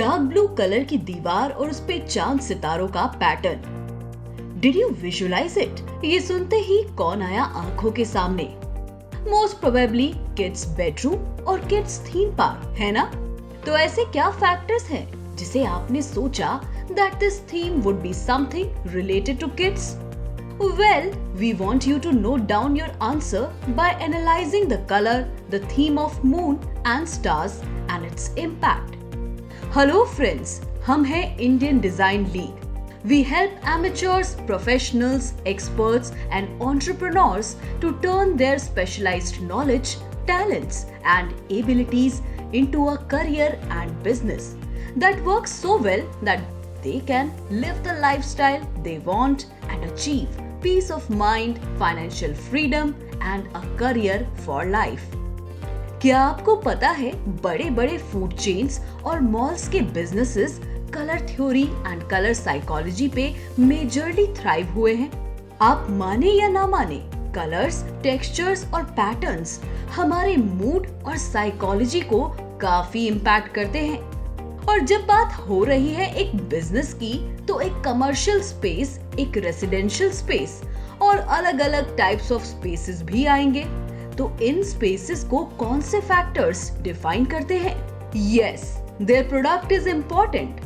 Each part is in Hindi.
डार्क ब्लू कलर की दीवार और उस पे चांद सितारों का pattern. Did you visualise it? ये सुनते ही कौन आया आंखों के सामने? मोस्ट प्रोबेबली किड्स बेडरूम और किड्स थीम पार्क, है ना? तो ऐसे क्या फैक्टर्स हैं जिसे आपने सोचा that this theme would be something related to kids? Well, we want you to note down your answer by analyzing the color, the theme of moon and stars and its impact. Hello friends, हम हैं Indian Design League. We help amateurs, professionals, experts and entrepreneurs to turn their specialized knowledge, talents and abilities into a career and business that works so well that they can live the lifestyle they want and achieve peace of mind, financial freedom and a career for life. क्या आपको पता है बड़े बड़े फूड चेन्स और मॉल्स के businesses colour theory and colour psychology पे मेजरली थ्राइव हुए हैं? आप माने या ना माने, कलर्स, टेक्सचर्स और पैटर्न्स हमारे मूड और साइकोलॉजी को काफी इम्पैक्ट करते हैं। और जब बात हो रही है एक बिजनेस की, तो एक कमर्शियल स्पेस, एक रेसिडेंशियल स्पेस और अलग अलग टाइप्स ऑफ स्पेसेस भी आएंगे। तो इन स्पेसेस को कौन से फैक्टर्स डिफाइन करते हैं? Yes, their product is important,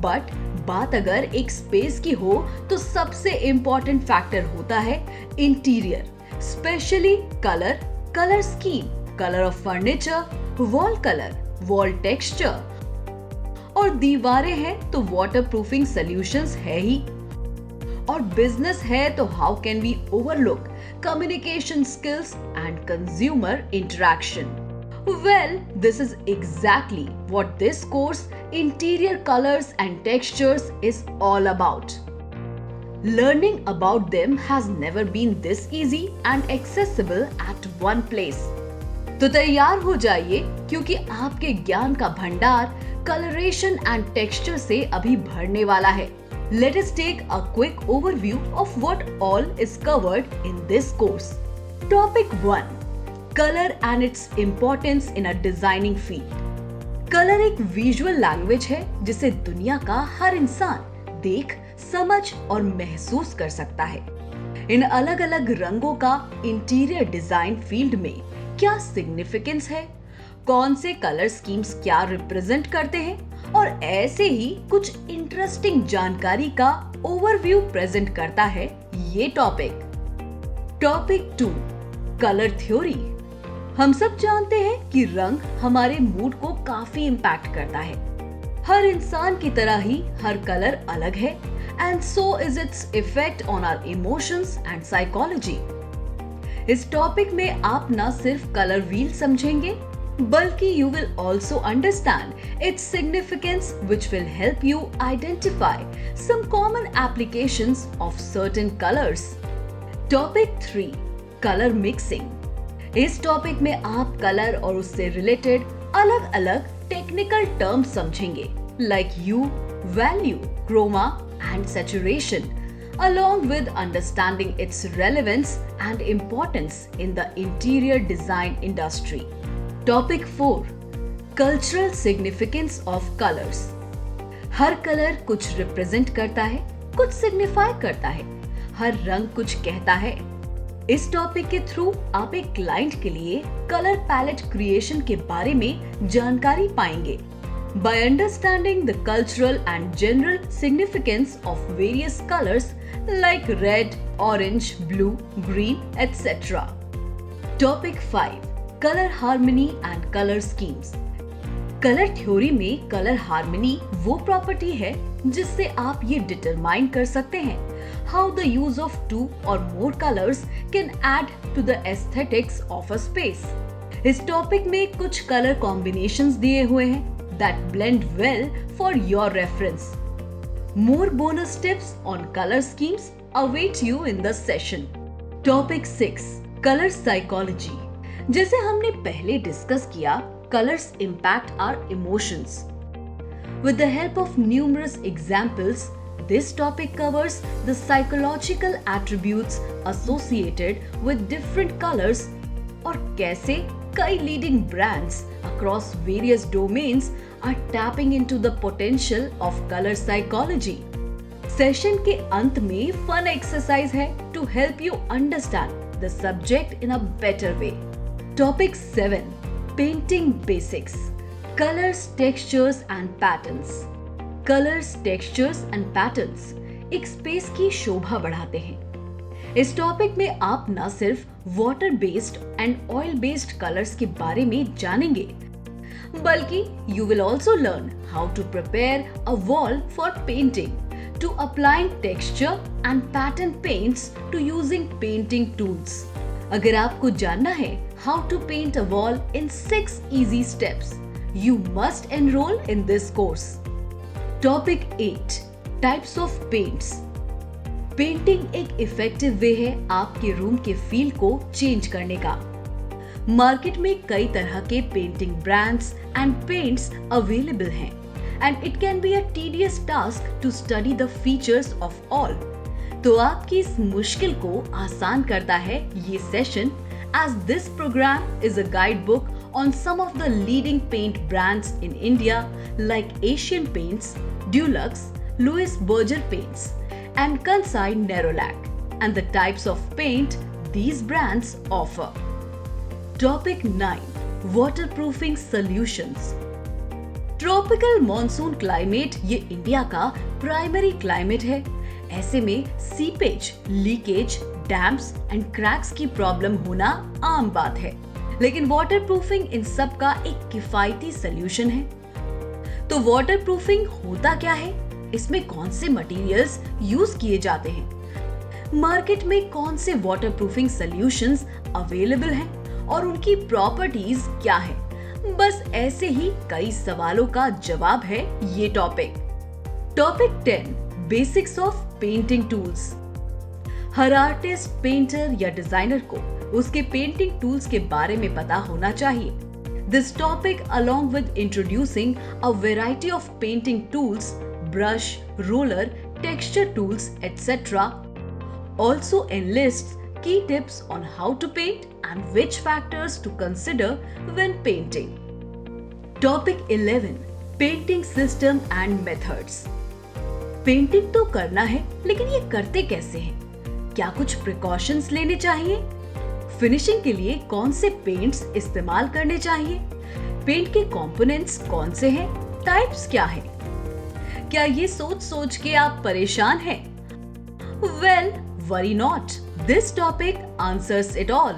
but बात अगर एक स्पेस की हो तो सबसे इम्पोर्टेंट फैक्टर होता है interior, specially colour, colour scheme, colour of furniture, wall colour, wall texture और दीवारें हैं तो वाटरप्रूफिंग सॉल्यूशंस है ही। और बिजनेस है तो how can we overlook communication skills and consumer interaction? Well, this is exactly what this course, Interior Colors and Textures, is all about. Learning about them has never been this easy and accessible at one place. तो तैयार हो जाइए क्योंकि आपके ज्ञान का भंडार कलरेशन एंड टेक्सचर से अभी भरने वाला है। Let us take a quick overview of what all is covered in this course. Topic 1. Color and its importance in a designing field. Colour एक विजुअल लैंग्वेज है जिसे दुनिया का हर इंसान देख, समझ और महसूस कर सकता है। इन अलग अलग रंगों का इंटीरियर डिजाइन फील्ड में क्या सिग्निफिकेंस है, कौन से कलर स्कीम्स क्या रिप्रेजेंट करते हैं और ऐसे ही कुछ इंटरेस्टिंग जानकारी का ओवरव्यू प्रेजेंट करता है ये टॉपिक। Topic 2, colour theory. हम सब जानते हैं कि रंग हमारे मूड को काफी इम्पैक्ट करता है। हर इंसान की तरह ही हर कलर अलग है and so is its effect on our emotions and psychology. इस टॉपिक में आप न सिर्फ कलर व्हील समझेंगे बल्कि you will also understand its significance which will help you identify some common applications of certain colours. Topic 3, colour mixing. इस टॉपिक में आप कलर और उससे रिलेटेड अलग अलग टेक्निकल टर्म्स समझेंगे like hue, value, chroma and saturation, along with understanding its relevance and importance in the interior design industry. Topic 4, cultural significance of colors. Her colour कुछ रिप्रेजेंट करता है, कुछ सिग्निफाई करता है, हर रंग कुछ कहता है। इस टॉपिक के थ्रू आप एक क्लाइंट के लिए कलर पैलेट क्रिएशन के बारे में जानकारी पाएंगे। By understanding the cultural and general significance of various colors like red, orange, blue, green, etc. Topic 5, color harmony and color schemes. Colour theory में कलर हार्मनी वो प्रॉपर्टी है जिससे आप ये डिटरमाइन कर सकते हैं how the use of 2 or more colors can add to the aesthetics of a space. इस टॉपिक में कुछ कलर कॉम्बिनेशंस दिए हुए हैं that blend well for your reference. More bonus tips on color schemes await you in the session. Topic 6, color psychology. जैसे हमने पहले डिस्कस किया, colors impact our emotions. With the help of numerous examples, this topic covers the psychological attributes associated with different colors और कैसे कई leading brands across various domains are tapping into the potential of color psychology. Session के अंत में फन एक्सरसाइज है to help you understand the subject in a better way. Topic 7. Painting basics. Colors, textures and patterns. Colors, textures and patterns एक स्पेस की शोभा बढ़ाते हैं. इस टॉपिक में आप न सिर्फ water based and oil based colours के बारे में जानेंगे, बल्कि you will also learn how to prepare a wall for painting, to applying texture and pattern paints, to using painting tools. अगर आपको जानना है how to paint a wall in 6 easy steps, you must enrol in this course. Topic 8. Types of paints. Painting एक इफेक्टिव वे है आपके रूम के फील को चेंज करने का. मार्केट में कई तरह के painting brands and paints available हैं, and it can be a tedious task to study the features of all. तो आपकी इस मुश्किल को आसान करता है ये session, as this program is a guidebook on some of the leading paint brands in India like Asian Paints, Dulux, Louis Berger Paints, and Kansai Nerolac, and the types of paint these brands offer. Topic 9. Waterproofing solutions. Tropical monsoon climate ये इंडिया का प्राइमरी क्लाइमेट है. ऐसे में सीपेज, लीकेज, डैम्प्स एंड क्रैक्स की प्रॉब्लम होना आम बात है, लेकिन वाटरप्रूफिंग इन सब का एक किफायती सॉल्यूशन है. तो वाटरप्रूफिंग होता क्या है, इसमें कौन से मटेरियल्स यूज किए जाते हैं, मार्केट में कौन से वाटरप्रूफिंग सॉल्यूशंस अवेलेबल हैं और उनकी प्रॉपर्टीज क्या है, बस ऐसे ही कई सवालों का जवाब है ये topic. Topic 10. Basics of painting tools. Her artist, painter या डिजाइनर को उसके पेंटिंग टूल्स के बारे में पता होना चाहिए. This topic, along with introducing a variety of painting tools, brush, roller, texture tools, etc., also enlists key tips on how to paint and which factors to consider when painting. Topic 11. Painting system and methods. Painting तो करना है, लेकिन ये करते कैसे हैं? क्या कुछ प्रिकॉशंस लेने चाहिए? फिनिशिंग के लिए कौन से पेंट्स इस्तेमाल करने चाहिए? पेंट के कंपोनेंट्स कौन से हैं? टाइप्स क्या है? क्या ये सोच सोच के आप परेशान हैं? Well, worry not. This topic answers it all.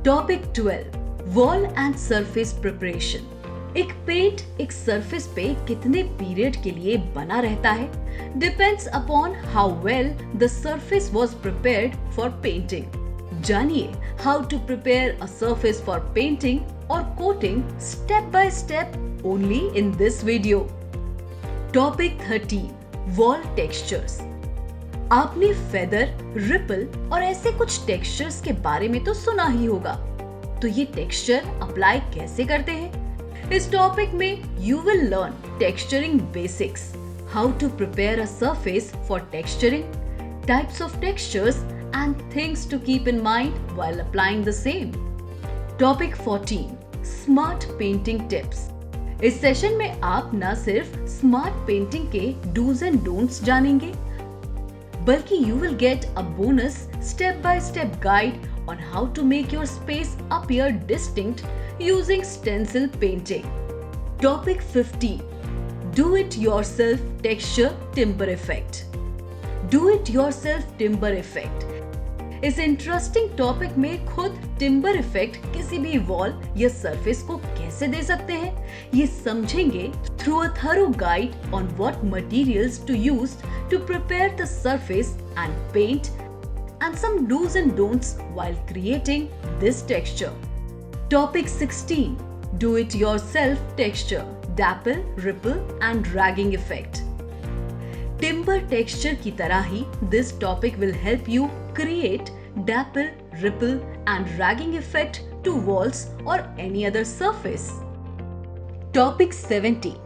Topic 12. Wall and surface preparation. एक पेंट एक सरफेस पे कितने पीरियड के लिए बना रहता है depends upon how well the surface was prepared for painting. जानिए how to prepare a surface for painting और coating step by step only in this video. Topic 13. Wall textures. आपने फेदर, रिपल और ऐसे कुछ टेक्सचर्स के बारे में तो सुना ही होगा. तो ये टेक्सचर अप्लाई कैसे करते हैं? इस टॉपिक में you will learn texturing basics, how to prepare a surface for texturing, types of textures and things to keep in mind while applying the same. Topic 14. Smart painting tips. इस सेशन में आप न सिर्फ स्मार्ट पेंटिंग के डूज एंड डोंट्स जानेंगे, बल्कि you will get a bonus step-by-step guide on how to make your space appear distinct using stencil painting. Topic 15. Do-it-yourself texture timber effect. Do-it-yourself timber effect. इस इंटरेस्टिंग टॉपिक में खुद टिम्बर इफेक्ट किसी भी वॉल या सरफेस को कैसे दे सकते हैं, ये समझेंगे through a thorough guide on what materials to use to prepare the surface and paint, and some do's and don'ts while creating this texture. Topic 16. Do-it-yourself texture, dapple, ripple and ragging effect. Timber texture की तरह ही this topic will help you create dapple, ripple and ragging effect to walls or any other surface. Topic 17.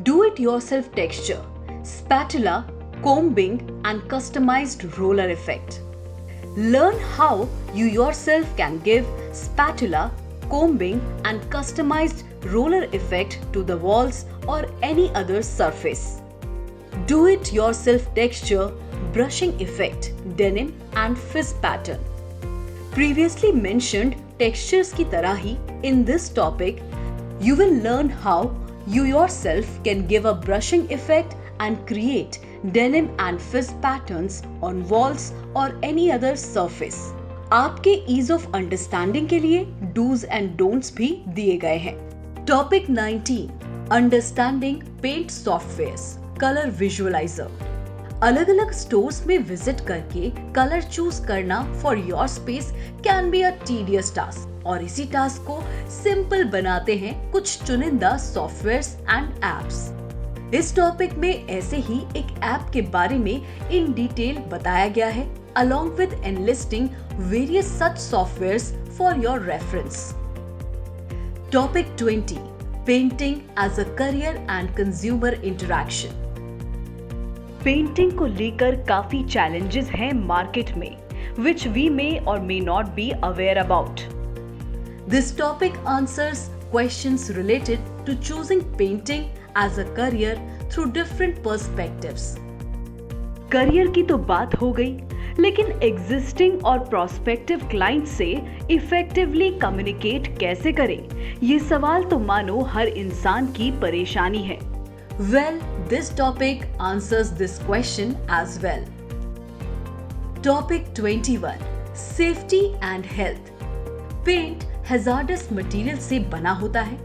Do-it-yourself texture, spatula, combing and customized roller effect. Learn how you yourself can give spatula, combing and customized roller effect to the walls or any other surface. Do it yourself texture, brushing effect, denim and fizz pattern. Previously mentioned textures की तरह ही in this topic you will learn how you yourself can give a brushing effect and create denim and fizz patterns on walls or any other surface. आपके ease of understanding के लिए do's and don'ts भी दिए गए हैं. Topic 19. Understanding paint softwares. Color visualizer. अलग अलग स्टोर्स में विजिट करके कलर चूज करना for your space can be a tedious task और इसी टास्क को सिंपल बनाते हैं कुछ चुनिंदा सॉफ्टवेयर्स एंड एप्स. इस टॉपिक में ऐसे ही एक ऐप के बारे में इन डिटेल बताया गया है along with enlisting various such softwares for your reference. Topic 20. Painting as a career and consumer interaction. Painting को लेकर काफी चैलेंजेस हैं मार्केट में, which we may or may not be aware about. This topic answers questions related to choosing painting as a career through different perspectives. Career की तो बात हो गई, लेकिन एग्जिस्टिंग और प्रोस्पेक्टिव क्लाइंट से इफेक्टिवली कम्युनिकेट कैसे करें, ये सवाल तो मानो हर इंसान की परेशानी है. Well, this topic answers this question as well. Topic 21. Safety and health. Paint hazardous material से बना होता है.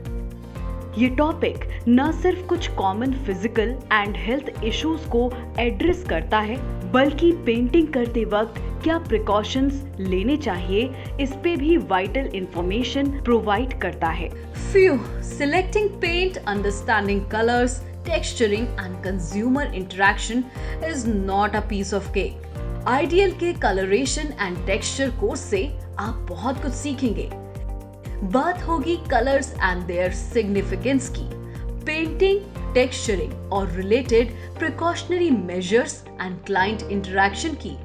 ये टॉपिक न सिर्फ कुछ common physical and health issues को एड्रेस करता है, बल्कि पेंटिंग करते वक्त क्या प्रिकॉशंस लेने चाहिए इस पे भी वाइटल इंफॉर्मेशन प्रोवाइड करता है. Phew, selecting paint, understanding colors, texturing and consumer interaction is not a piece of cake. Ideal के coloration and texture कोर्स से आप बहुत कुछ सीखेंगे. बात होगी कलर्स एंड देयर सिग्निफिकेंस की, पेंटिंग, टेक्सचरिंग और related precautionary measures and client interaction की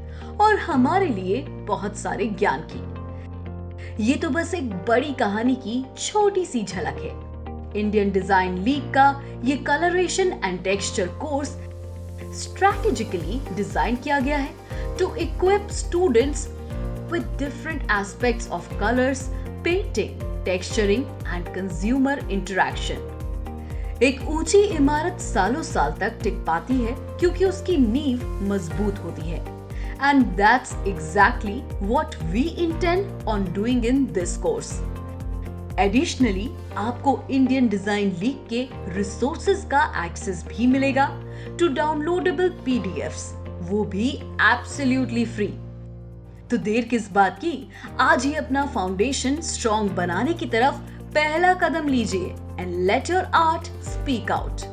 और हमारे लिए बहुत सारे ज्ञान की. ये तो बस एक बड़ी कहानी की छोटी सी झलक है. इंडियन डिजाइन लीग का ये colouration and texture course strategically design किया गया है to equip students with different aspects of colours, painting, texturing and consumer interaction. एक ऊंची इमारत सालों साल तक टिक पाती है क्योंकि उसकी नींव मजबूत होती है. And that's exactly what we intend on doing in this course. Additionally आपको इंडियन डिजाइन लीग के रिसोर्सेज का एक्सेस भी मिलेगा टू डाउनलोडेबल पीडीएफ्स, वो भी एब्सोल्युटली फ्री. तो देर किस बात की, आज ही अपना फाउंडेशन स्ट्रॉन्ग बनाने की तरफ पहला कदम लीजिए and let your art speak out.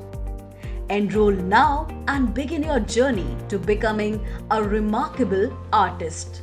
Enroll now and begin your journey to becoming a remarkable artist.